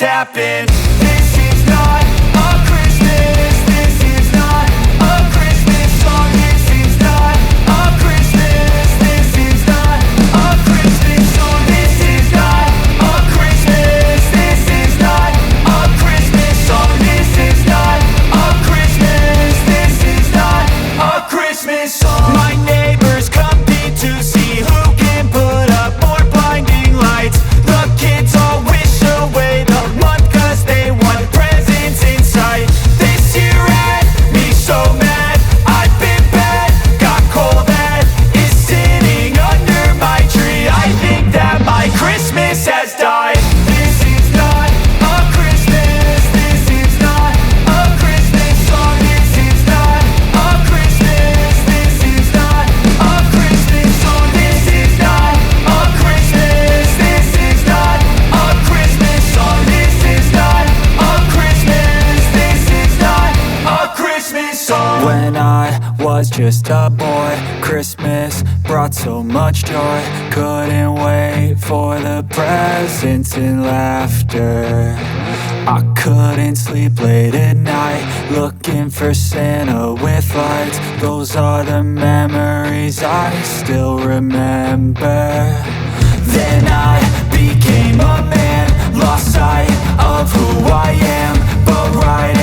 happen. This is not a Christmas. This is not a Christmas song. This is not a Christmas. This is not a Christmas song. This is not a Christmas. This is not a Christmas song. This is not a Christmas. This is not a Christmas song. My neighbors compete to see who can put up more blinding lights. The kids all wish away the month 'cause they want presents in sight. This year had me so mad, I've been bad, got coal that is sitting under my tree. I think that my Christmas has died. This is not a Christmas. This is not a Christmas song. This is not a Christmas. This is not a Christmas song. This is not a Christmas. This is not a Christmas song. This is not a Christmas. This is not a Christmas song. When I was just a boy, Christmas brought so much joy. Couldn't wait for the presents and laughter. I couldn't sleep late at night, looking for Santa with lights. Those are the memories I still remember. Then I became a man, lost sight of who I am. But right